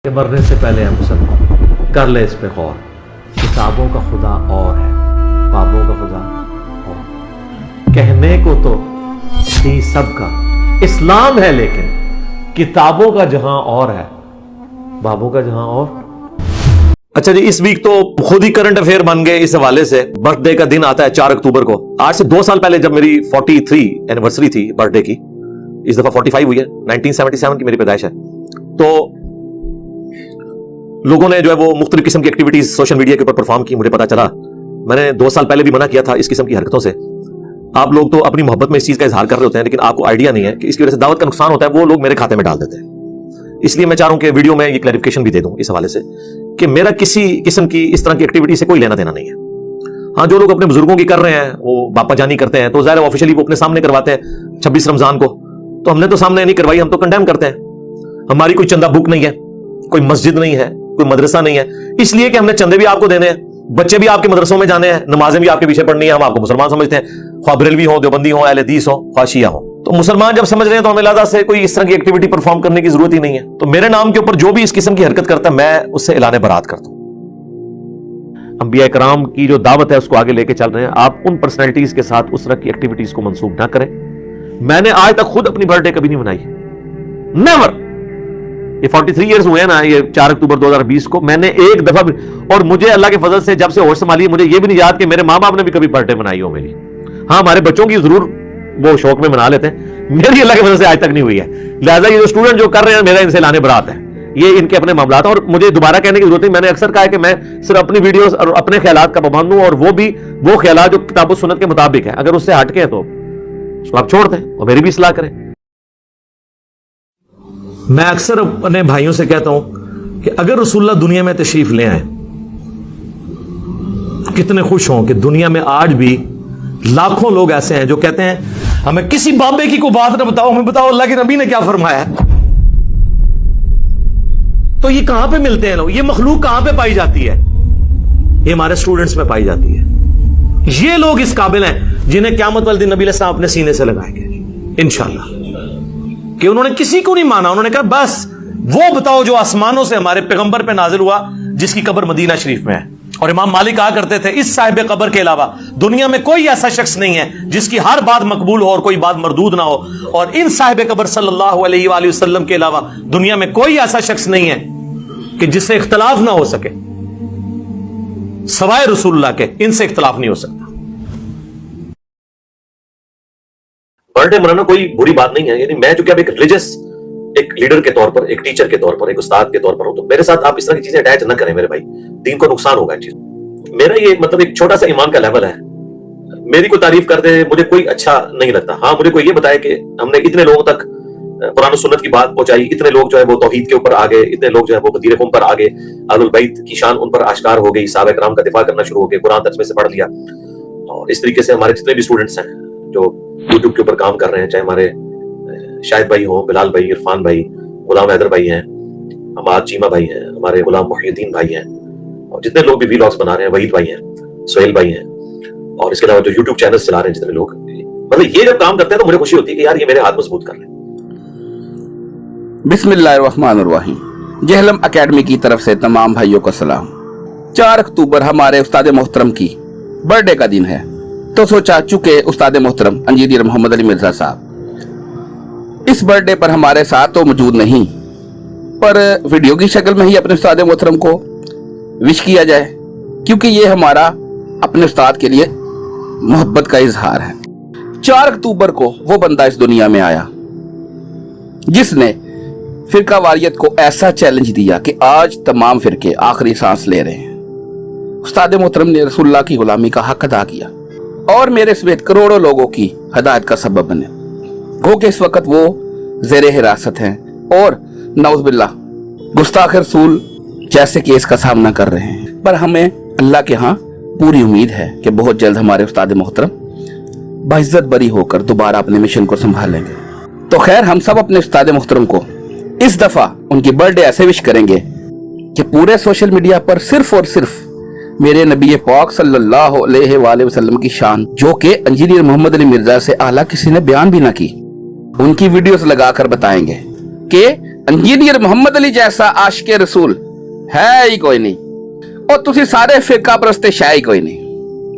کہ مرنے سے پہلے ہم سب کر لے اس پہ غور. کتابوں کا خدا اور ہے، بابوں کا خدا اور. کہنے کو تو تھی سب کا اسلام ہے، لیکن کتابوں کا جہاں اور ہے، بابوں کا جہاں اور. اچھا جی، اس ویک تو خود ہی کرنٹ افیئر بن گئے. اس حوالے سے برتھ ڈے کا دن آتا ہے 4 اکتوبر کو. آج سے 2 سال پہلے جب میری 43 اینیورسری تھی برتھ ڈے کی، اس دفعہ 45 ہوئی ہے. 1977 کی میری پیدائش ہے. تو لوگوں نے جو ہے وہ مختلف قسم کی ایکٹیویٹیز سوشل میڈیا کے اوپر پرفارم کی. مجھے پتا چلا، میں نے 2 سال پہلے بھی منع کیا تھا اس قسم کی حرکتوں سے. آپ لوگ تو اپنی محبت میں اس چیز کا اظہار کر رہے ہوتے ہیں، لیکن آپ کو آئیڈیا نہیں ہے کہ اس کی وجہ سے دعوت کا نقصان ہوتا ہے. وہ لوگ میرے کھاتے میں ڈال دیتے ہیں. اس لیے میں چاہ رہا ہوں کہ ویڈیو میں یہ کلیریفیکیشن بھی دے دوں اس حوالے سے کہ میرا کسی قسم کی اس طرح کی ایکٹیویٹی سے کوئی لینا دینا نہیں ہے. ہاں، جو لوگ اپنے بزرگوں کی کر رہے ہیں، وہ باپا جانی کرتے ہیں، تو ظاہر ہے آفیشلی وہ اپنے سامنے کرواتے ہیں 26 رمضان کو. تو ہم نے تو سامنے نہیں کروائی، ہم تو کنڈیم کرتے ہیں. ہماری کوئی چندہ بک نہیں ہے، کوئی مسجد نہیں ہے، کوئی مدرسہ نہیں ہے. اس لیے کہ ہم نے چندے بھی آپ کو دینے ہیں، بچے بھی آپ کے مدرسوں میں جانے ہیں، نمازیں بھی آپ کے پیچھے پڑھنی ہے. ہم آپ کو مسلمان سمجھتے ہیں، خواہ بریلوی ہوں، دیوبندی ہوں، اہل حدیث ہوں، خواہ شیعہ ہوں. تو مسلمان جب سمجھ رہے ہیں تو ہمیں لہٰذا سے کوئی اس طرح کی ایکٹیویٹی پرفارم کرنے کی ضرورت ہی نہیں ہے. تو میرے نام کے اوپر جو بھی اس قسم کی حرکت کرتا ہے، میں اس سے اعلان برات کرتا ہوں. انبیاء کرام کی جو دعوت ہے اس کو آگے لے کے چل رہے ہیں. آپ ان پرسنالٹیز کے ساتھ اس طرح کی ایکٹیویٹیز کو منسوخ نہ کریں. میں نے آج تک خود اپنی برتھ ڈے کبھی نہیں منائی، نیور. یہ 43 ایئرز ہوئے ہیں نا، یہ 4 اکتوبر 2020 کو میں نے ایک دفعہ بھی. اور مجھے اللہ کے فضل سے جب سے ہوش سنبھالی، مجھے یہ بھی نہیں یاد کہ میرے ماں باپ نے بھی کبھی برتھ ڈے منائی ہو میری. ہاں، ہمارے بچوں کی ضرور وہ شوق میں منا لیتے ہیں، میری اللہ کی وجہ سے آج تک نہیں ہوئی ہے. لہٰذا یہ جو اسٹوڈنٹ جو کر رہے ہیں، میرا ان سے اعلان برات ہے. یہ ان کے اپنے معاملات ہیں، اور مجھے دوبارہ کہنے کی ضرورت نہیں. میں نے اکثر کہا ہے کہ میں صرف اپنی ویڈیوز اور اپنے خیالات کا پابند ہوں، اور وہ بھی وہ خیالات جو کتاب و سنت کے مطابق ہیں. اگر اس سے ہٹ کے ہیں تو اس کو آپ چھوڑ دیں اور میری بھی اصلاح کریں. میں اکثر اپنے بھائیوں سے کہتا ہوں کہ اگر رسول اللہ دنیا میں تشریف لے آئیں، کتنے خوش ہوں کہ دنیا میں آج بھی لاکھوں لوگ ایسے ہیں جو کہتے ہیں ہمیں کسی بابے کی کوئی بات نہ بتاؤ، ہمیں بتاؤ اللہ کے نبی نے کیا فرمایا ہے. تو یہ کہاں پہ ملتے ہیں لوگ؟ یہ مخلوق کہاں پہ پائی جاتی ہے؟ یہ ہمارے سٹوڈنٹس میں پائی جاتی ہے. یہ لوگ اس قابل ہیں جنہیں قیامت والے دن نبی علیہ السلام اپنے سینے سے لگائیں گے انشاءاللہ. کہ انہوں نے کسی کو نہیں مانا، انہوں نے کہا بس وہ بتاؤ جو آسمانوں سے ہمارے پیغمبر پہ نازل ہوا، جس کی قبر مدینہ شریف میں ہے. اور امام مالک کہا کرتے تھے اس صاحب قبر کے علاوہ دنیا میں کوئی ایسا شخص نہیں ہے جس کی ہر بات مقبول ہو اور کوئی بات مردود نہ ہو. اور ان صاحب قبر صلی اللہ علیہ وآلہ وسلم کے علاوہ دنیا میں کوئی ایسا شخص نہیں ہے کہ جس سے اختلاف نہ ہو سکے سوائے رسول اللہ کے. ان سے اختلاف نہیں ہو سکتا. برتھ ڈے منانا کوئی بری بات نہیں ہے. یعنی میں جو کہ اب ایک ریلیجس ایک لیڈر کے طور پر، ایک ٹیچر کے طور پر، ایک استاد کے طور پر ہوں، تو میرے ساتھ آپ اس طرح کی چیزیں اٹیچ نہ کریں میرے بھائی. دین کو نقصان ہوگا ان چیز. میرا یہ مطلب ایک چھوٹا سا ایمان کا لیول ہے. میری کوئی تعریف کر دے مجھے کوئی اچھا نہیں لگتا. ہاں، مجھے کوئی یہ بتائے کہ ہم نے اتنے لوگوں تک قرآن و سنت کی بات پہنچائی، اتنے لوگ جو ہے وہ توحید کے اوپر آ گئے، اتنے لوگ جو ہے وہ غدیر قوم پر آ گئے، اہل البیت کی شان ان پر آشکار ہو گئی، صحابہ کرام کا دفاع کرنا شروع ہو گئے، قرآن ترجمے سے پڑھ لیا. اور اس طریقے سے ہمارے جتنے بھی اسٹوڈنٹس ہیں جو یوٹیوب کے اوپر کام کر رہے ہیں، چاہے ہمارے شاہد بھائی ہوں، بلال بھائی، عرفان بھائی، غلام حیدر بھائی ہیں، حماد چیمہ بھائی ہیں، ہمارے غلام محی الدین بھائی ہیں، اور جتنے لوگ بھی ویلاگز بنا رہے ہیں، وحید بھائی ہیں، سہیل بھائی ہیں، اور اس کے علاوہ جو یوٹیوب چینلز چلا رہے ہیں جتنے لوگ، مطلب یہ جب کام کرتے ہیں تو مجھے خوشی ہوتی ہے کہ یار یہ میرے ہاتھ مضبوط کر رہے ہیں. بسم اللہ الرحمن الرحیم. جہلم اکیڈمی کی طرف سے تمام بھائیوں کو سلام. 4 اکتوبر ہمارے استاد محترم کی برتھ ڈے کا دن ہے. تو سوچا چونکہ استاد محترم انجینئر محمد علی مرزا صاحب اس برتھ ڈے پر ہمارے ساتھ تو موجود نہیں، پر ویڈیو کی شکل میں ہی اپنے استاد محترم کو وش کیا جائے، کیونکہ یہ ہمارا اپنے استاد کے لیے محبت کا اظہار ہے. 4 اکتوبر کو وہ بندہ اس دنیا میں آیا جس نے فرقہ واریت کو ایسا چیلنج دیا کہ آج تمام فرقے آخری سانس لے رہے ہیں. استاد محترم نے رسول اللہ کی غلامی کا حق ادا کیا اور میرے سمیت کروڑوں لوگوں کی ہدایت کا سبب بنے. گو کہ اس وقت وہ زیر حراست ہیں اور نعوذ باللہ گستاخ رسول جیسے کیس کا سامنا کر رہے ہیں. پر ہمیں اللہ کے ہاں پوری امید ہے کہ بہت جلد ہمارے استاد محترم باعزت بری ہو کر دوبارہ اپنے مشن کو سنبھالیں گے. تو خیر، ہم سب اپنے استاد محترم کو اس دفعہ ان کی برتھ ڈے ایسے وش کریں گے کہ پورے سوشل میڈیا پر صرف اور صرف میرے نبی پاک صلی اللہ علیہ وآلہ وسلم کی شان، جو کہ انجینئر محمد علی مرزا سے اعلیٰ کسی نے بیان بھی نہ کی، ان کی ویڈیوز لگا کر بتائیں گے کہ ਇੰਜੀਨੀਅਰ ਮੁਹੰਮਦ ਅਲੀ ਜੈਸਾ ਆਸ਼ਿਕ ਰਸੂਲ ਹੈ ਹੀ ਕੋਈ ਨਹੀਂ, ਉਹ ਤੁਸੀਂ ਸਾਰੇ ਫਿਰਕਾ ਪ੍ਰਸਤ ਸ਼ਾਇ ਕੋਈ ਨਹੀਂ।